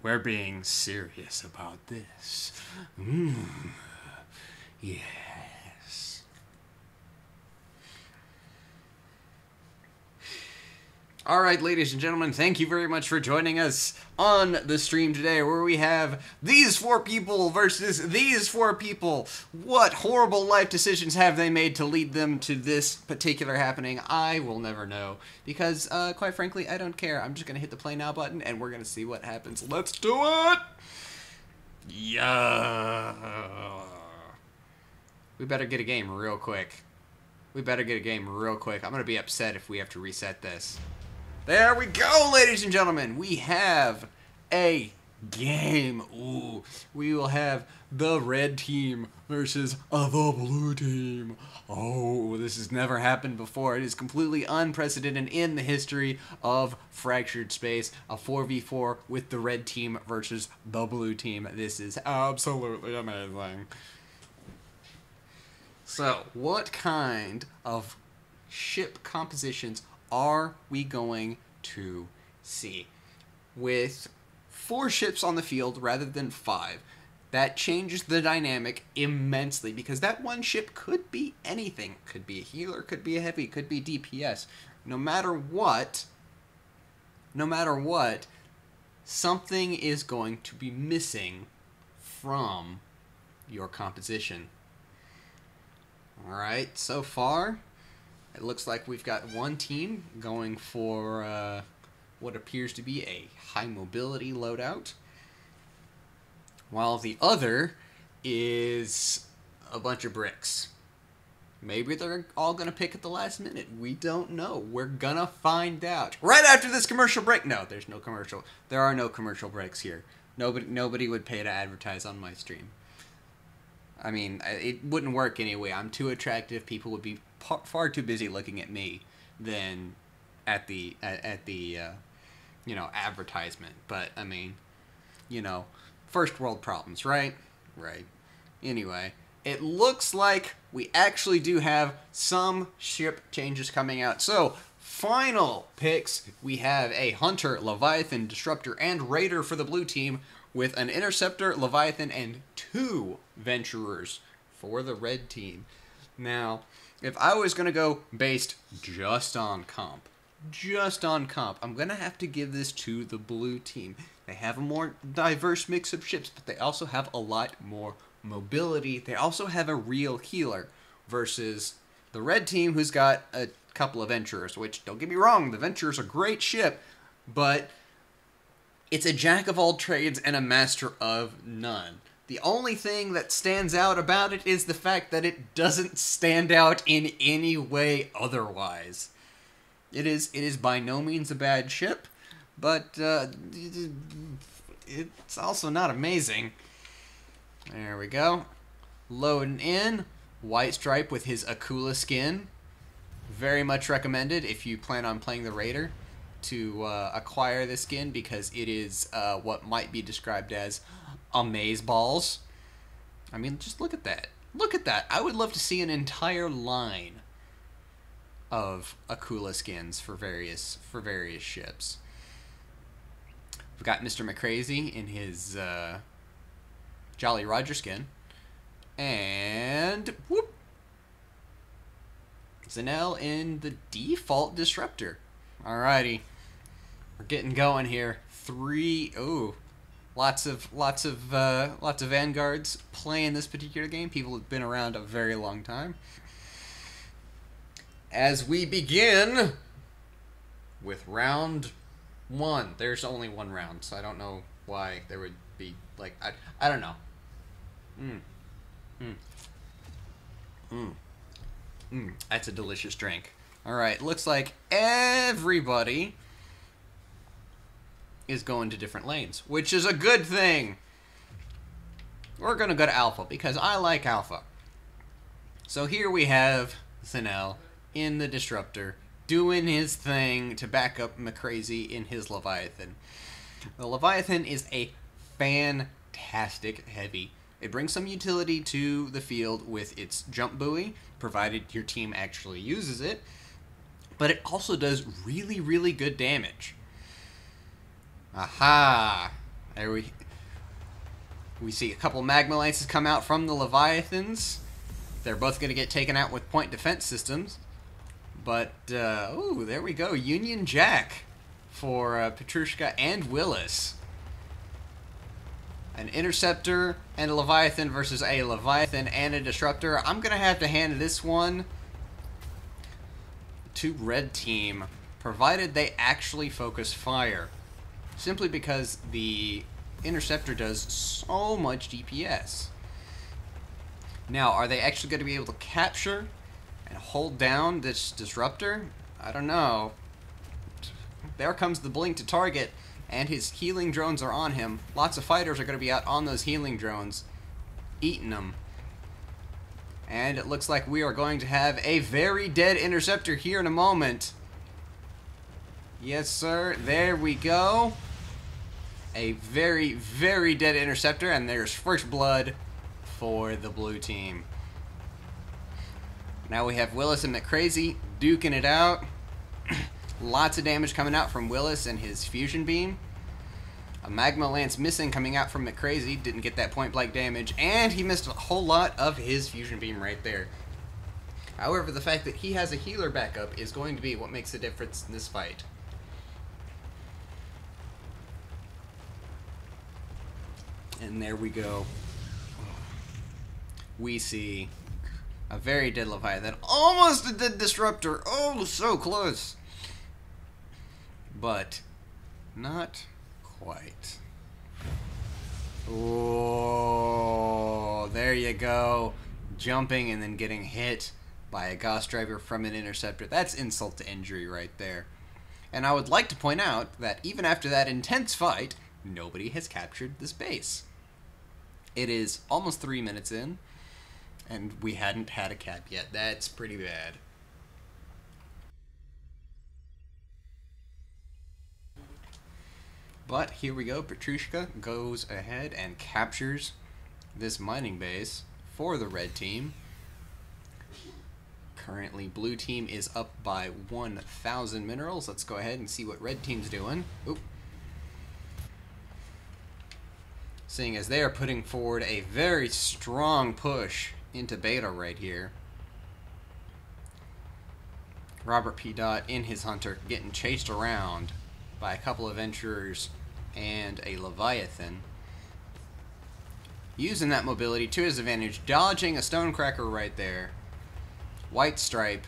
We're being serious about this. Mm. Yes. Alright, ladies and gentlemen, thank you very much for joining us on the stream today, where we have these four people versus these four people. What horrible life decisions have they made to lead them to this particular happening? I will never know, because, quite frankly, I don't care. I'm just gonna hit the play now button, and we're gonna see what happens. Let's do it! Yeah. We better get a game real quick. I'm gonna be upset if we have to reset this. There we go, ladies and gentlemen. We have a game. Ooh, we will have the red team versus the blue team. Oh, this has never happened before. It is completely unprecedented in the history of Fractured Space. A 4v4 with the red team versus the blue team. This is absolutely amazing. So, what kind of ship compositions are we going to see? With 4 ships on the field rather than 5, that changes the dynamic immensely, because that one ship could be anything. Could be a healer, could be a heavy, could be DPS. No matter what, something is going to be missing from your composition. Alright, so far, it looks like we've got one team going for what appears to be a high mobility loadout, while the other is a bunch of bricks. Maybe they're all going to pick at the last minute. We don't know. We're going to find out. Right after this commercial break. No, there's no commercial. There are no commercial breaks here. Nobody would pay to advertise on my stream. I mean, it wouldn't work anyway. I'm too attractive. People would be far too busy looking at me than at the you know, advertisement. But I mean, you know, first world problems, right? Right. Anyway, it looks like we actually do have some ship changes coming out. So, final picks. We have a Hunter, Leviathan, Disruptor, and Raider for the blue team, with an Interceptor, Leviathan, and 2 Venturers for the red team. Now, if I was going to go based just on comp, I'm going to have to give this to the blue team. They have a more diverse mix of ships, but they also have a lot more mobility. They also have a real healer, versus the red team, who's got a couple of Venturers, which, don't get me wrong, the Venturer's a great ship, but it's a jack of all trades and a master of none. The only thing that stands out about it is the fact that it doesn't stand out in any way otherwise. It is by no means a bad ship, but it's also not amazing. There we go. Loading in. White Stripe with his Akula skin. Very much recommended if you plan on playing the Raider to acquire this skin, because it is what might be described as amazeballs. I mean, just look at that. Look at that. I would love to see an entire line of Akula skins for various ships. We've got Mr. McCrazy in his Jolly Roger skin. And whoop, Zanel in the default Disruptor. Alrighty. We're getting going here. Lots of Vanguards playing this particular game. People have been around a very long time. As we begin with round 1. There's only one round, so I don't know why there would be, like, I don't know. That's a delicious drink. Alright, looks like everybody is going to different lanes, which is a good thing. We're going to go to Alpha, because I like Alpha. So here we have Zanel in the Disruptor, doing his thing to back up McCrazy in his Leviathan. The Leviathan is a fantastic heavy. It brings some utility to the field with its jump buoy, provided your team actually uses it, but it also does really, really good damage. Aha! There we see a couple magma lances come out from the Leviathans. They're both going to get taken out with point defense systems. But, oh, there we go. Union Jack for Petrushka and Willis. An Interceptor and a Leviathan versus a Leviathan and a Disruptor. I'm going to have to hand this one to Red Team, provided they actually focus fire. Simply because the Interceptor does so much DPS. Now, are they actually going to be able to capture and hold down this Disruptor? I don't know. There comes the blink to target, and his healing drones are on him. Lots of fighters are going to be out on those healing drones, eating them. And it looks like we are going to have a very dead Interceptor here in a moment. Yes, sir. There we go. A very, very dead Interceptor, and there's first blood for the blue team. Now we have Willis and McCrazy duking it out. Lots of damage coming out from Willis and his fusion beam. A magma lance missing coming out from McCrazy. Didn't get that point blank damage, and he missed a whole lot of his fusion beam right there. However, the fact that he has a healer backup is going to be what makes the difference in this fight. And there we go. We see a very dead Leviathan. Almost a dead Disruptor. Oh, so close. But not quite. Oh, there you go. Jumping and then getting hit by a Gauss Driver from an Interceptor. That's insult to injury right there. And I would like to point out that even after that intense fight, nobody has captured this base. It is almost 3 minutes in, and we hadn't had a cap yet. That's pretty bad. But here we go. Petrushka goes ahead and captures this mining base for the red team. Currently, blue team is up by 1,000 minerals. Let's go ahead and see what red team's doing. Oop. Seeing as they are putting forward a very strong push into beta right here. Robert P. Dot in his Hunter getting chased around by a couple of Venturers and a Leviathan. Using that mobility to his advantage, dodging a Stonecracker right there. White Stripe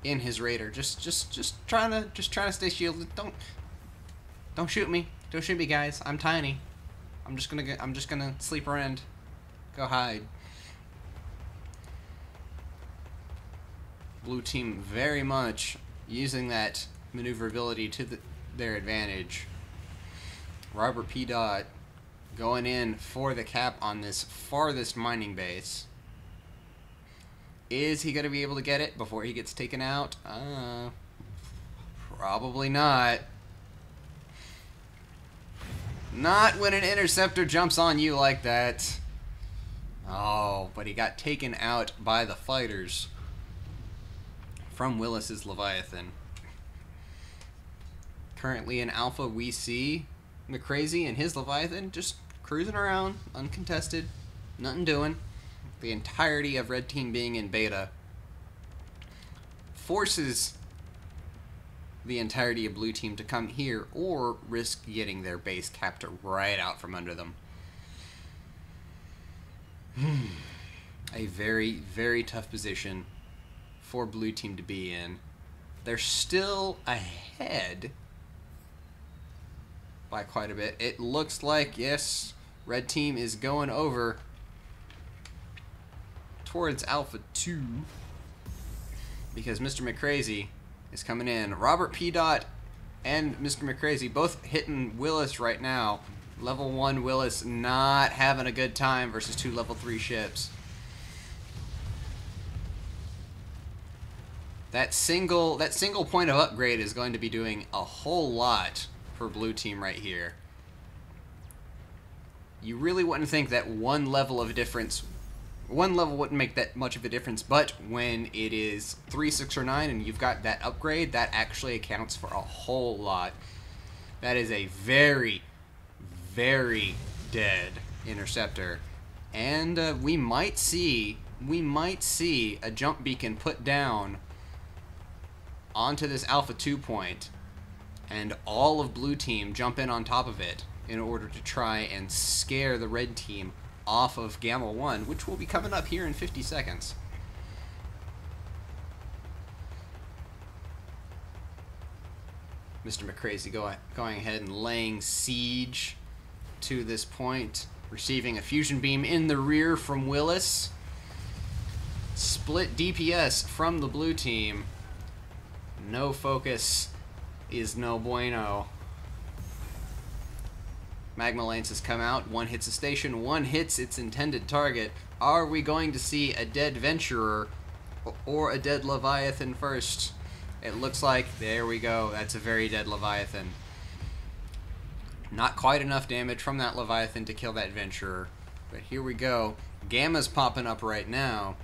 in his Raider, just trying to stay shielded. Don't shoot me. Don't shoot me, guys. I'm tiny. I'm just gonna sleep around. Go hide. Blue team very much using that maneuverability to their advantage. Robert P. Dot going in for the cap on this farthest mining base. Is he going to be able to get it before he gets taken out? Probably not. Not when an Interceptor jumps on you like that. Oh, but he got taken out by the fighters from Willis's Leviathan. Currently in Alpha, we see McCrazy and his Leviathan just cruising around, uncontested, nothing doing. The entirety of red team being in beta forces the entirety of blue team to come here or risk getting their base capped right out from under them. A very, very tough position for blue team to be in. They're still ahead by quite a bit. It looks like, yes, red team is going over towards Alpha 2 because Mr. McCrazy is coming in. Robert P. Dot and Mr. McCrazy both hitting Willis right now. Level 1 Willis not having a good time versus 2 level 3 ships. That single point of upgrade is going to be doing a whole lot for blue team right here. You really wouldn't think that one level wouldn't make that much of a difference, but when it is 3, 6, or 9 and you've got that upgrade, that actually accounts for a whole lot. That is a very, very dead interceptor. And we might see a jump beacon put down onto this Alpha 2 point, and all of blue team jump in on top of it in order to try and scare the red team off of Gamma 1, which will be coming up here in 50 seconds. Mr. McCrazy going ahead and laying siege to this point, receiving a fusion beam in the rear from Willis. Split DPS from the blue team. No focus is no bueno. Magma Lance has come out. One hits a station, one hits its intended target. Are we going to see a dead Venturer or a dead Leviathan first? It looks like, there we go, that's a very dead Leviathan. Not quite enough damage from that Leviathan to kill that Venturer. But here we go. Gamma's popping up right now.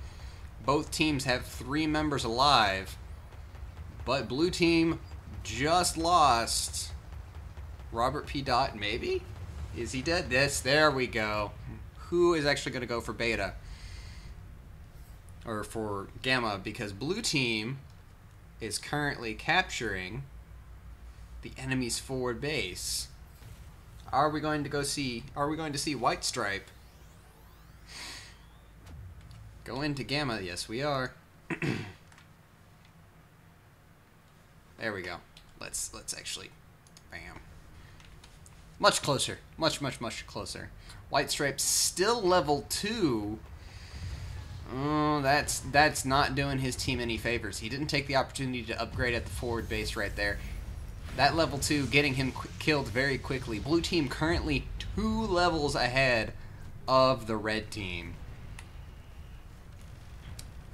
Both teams have 3 members alive. But blue team just lost Robert P. Dot, maybe? Is he dead? Yes, there we go. Who is actually going to go for Beta? Or for Gamma, because blue team is currently capturing the enemy's forward base. Are we going to see White Stripe go into Gamma? Yes, we are. There we go. Let's actually, bam. Much closer. Much closer. White Stripe still level 2. Oh, that's not doing his team any favors. He didn't take the opportunity to upgrade at the forward base right there. That level 2 getting him killed very quickly. Blue team currently 2 levels ahead of the red team.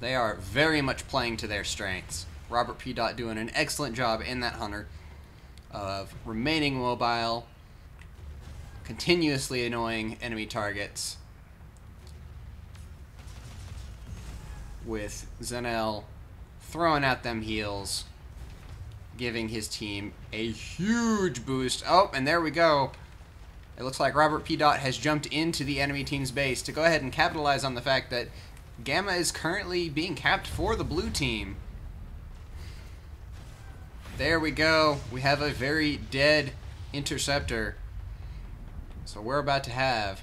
They are very much playing to their strengths. Robert P. Dot doing an excellent job in that Hunter of remaining mobile, continuously annoying enemy targets, with Zenel throwing at them heals, giving his team a huge boost. Oh, and there we go. It looks like Robert P. Dot has jumped into the enemy team's base to go ahead and capitalize on the fact that Gamma is currently being capped for the blue team. There we go. We have a very dead interceptor. So we're about to have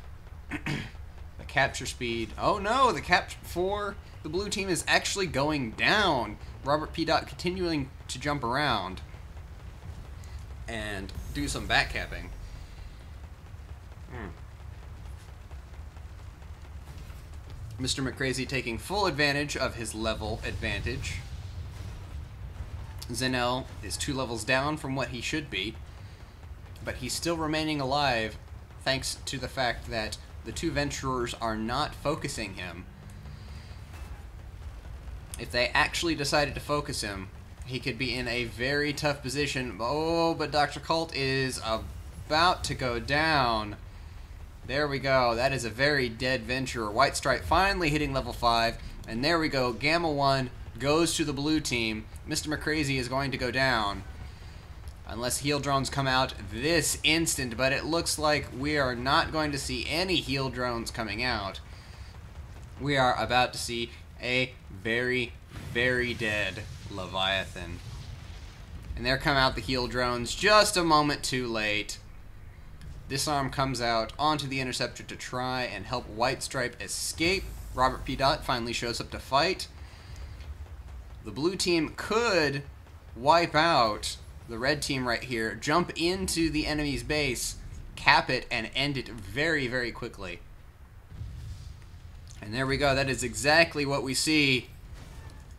the capture speed. Oh no, the capture for the blue team is actually going down. Robert P. Dot continuing to jump around and do some backcapping. Mr. McCrazy taking full advantage of his level advantage. Zenel is 2 levels down from what he should be, but he's still remaining alive thanks to the fact that the 2 Venturers are not focusing him. If they actually decided to focus him, he could be in a very tough position. Oh, but Dr. Colt is about to go down. There we go. That is a very dead Venturer. White Stripe finally hitting level 5. And there we go. Gamma 1 goes to the blue team. Mr. McCrazy is going to go down. Unless heal drones come out this instant. But it looks like we are not going to see any heal drones coming out. We are about to see a very, very dead Leviathan. And there come out the heal drones just a moment too late. Disarm comes out onto the interceptor to try and help White Stripe escape. Robert P. Dot finally shows up to fight. The blue team could wipe out the red team right here, jump into the enemy's base, cap it, and end it very, very quickly. And there we go. That is exactly what we see.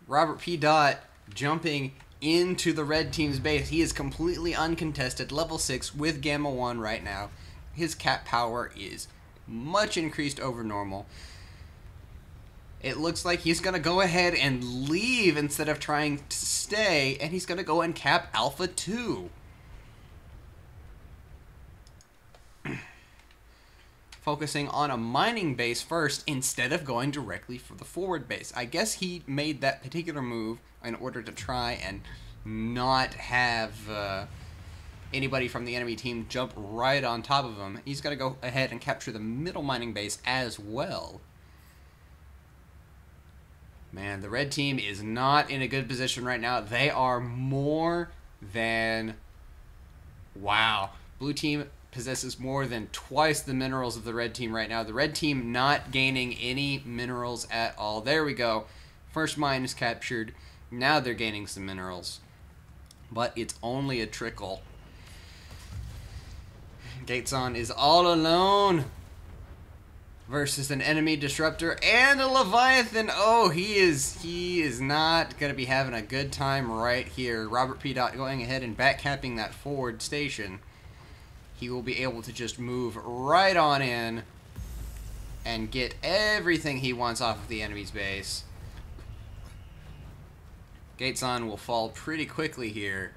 Robert P. Dot jumping into the red team's base. He is completely uncontested, level 6 with Gamma 1 right now. His cap power is much increased over normal. It looks like he's going to go ahead and leave instead of trying to stay, and he's going to go and cap Alpha 2. Focusing on a mining base first instead of going directly for the forward base. I guess he made that particular move in order to try and not have anybody from the enemy team jump right on top of him. He's got to go ahead and capture the middle mining base as well. Man, the red team is not in a good position right now. They are more than... Wow. Blue team possesses more than twice the minerals of the red team right now. The red team not gaining any minerals at all. There we go. First mine is captured. Now they're gaining some minerals. But it's only a trickle. Gateson is all alone versus an enemy disruptor and a Leviathan. Oh, he is not going to be having a good time right here. Robert P. going ahead and backcapping that forward station. He will be able to just move right on in and get everything he wants off of the enemy's base. Gateson will fall pretty quickly here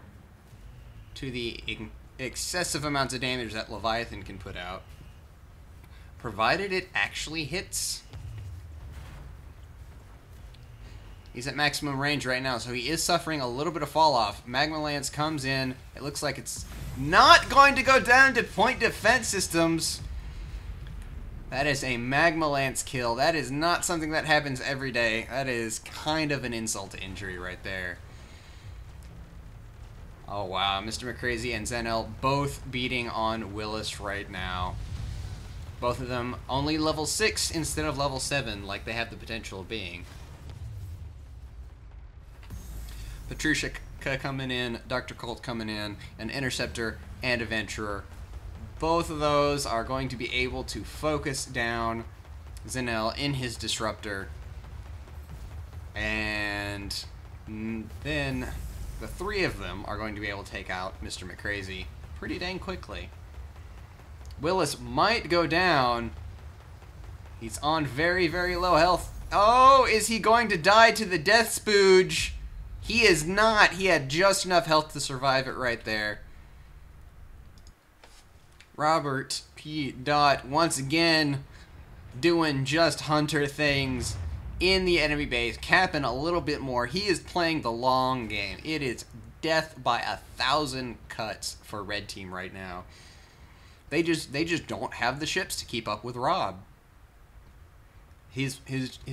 to the excessive amounts of damage that Leviathan can put out, provided it actually hits. He's at maximum range right now, so he is suffering a little bit of fall off. Magma Lance comes in. It looks like it's not going to go down to point defense systems. That is a Magma Lance kill. That is not something that happens every day. That is kind of an insult to injury right there. Oh wow, Mr. McCrazy and Zenel both beating on Willis right now. Both of them only level 6 instead of level 7 like they have the potential of being. Patricia coming in, Dr. Colt coming in, an Interceptor and Adventurer. Both of those are going to be able to focus down Zenel in his Disruptor. And then the three of them are going to be able to take out Mr. McCrazy pretty dang quickly. Willis might go down. He's on very, very low health. Oh, is he going to die to the death spooge? He is not. He had just enough health to survive it right there. Robert P. once again doing just Hunter things in the enemy base, capping a little bit more. He is playing the long game. It is death by 1,000 cuts for red team right now. They just don't have the ships to keep up with Rob. His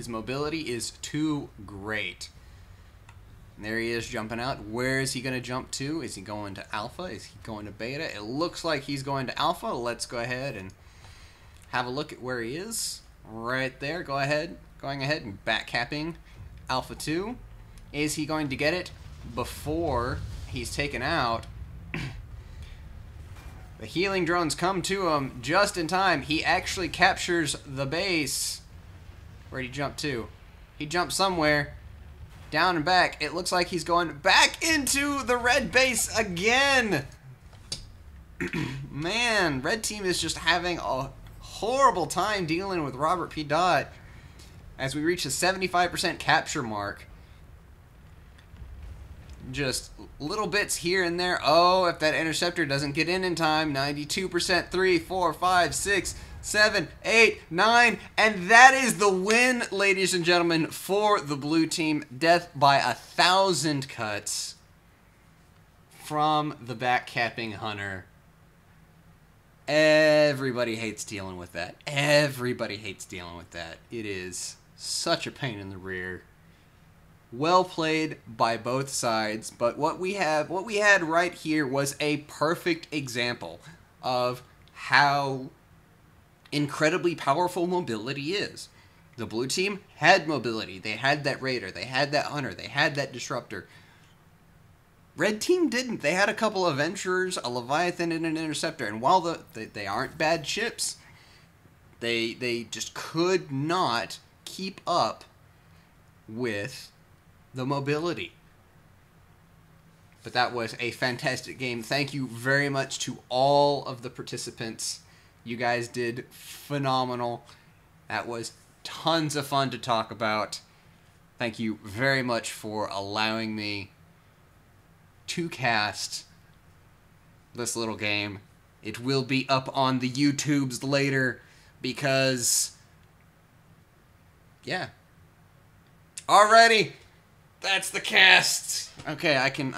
mobility is too great. And there he is jumping out. Where is he going to jump to? Is he going to Alpha? Is he going to Beta? It looks like he's going to Alpha. Let's go ahead and have a look at where he is. Right there. Going ahead and backcapping Alpha 2. Is he going to get it before he's taken out? The healing drones come to him just in time. He actually captures the base. Where'd he jump to? He jumped somewhere. Down and back. It looks like he's going back into the red base again. Man, red team is just having a horrible time dealing with Robert P. As we reach the 75% capture mark. Just little bits here and there. Oh, if that interceptor doesn't get in time. 92%, 3, 4, 5, 6, 7, 8, 9. And that is the win, ladies and gentlemen, for the blue team. Death by 1,000 cuts from the backcapping Hunter. Everybody hates dealing with that. Everybody hates dealing with that. It is such a pain in the rear. Well played by both sides, but what we had right here was a perfect example of how incredibly powerful mobility is. The blue team had mobility. They had that Raider. They had that Hunter. They had that Disruptor. Red team didn't. They had a couple of Adventurers, a Leviathan, and an Interceptor. And while they aren't bad ships, they just could not keep up with the mobility. But that was a fantastic game. Thank you very much to all of the participants. You guys did phenomenal. That was tons of fun to talk about. Thank you very much for allowing me to cast this little game. It will be up on the YouTubes later because, yeah. Alrighty. That's the cast. Okay, I can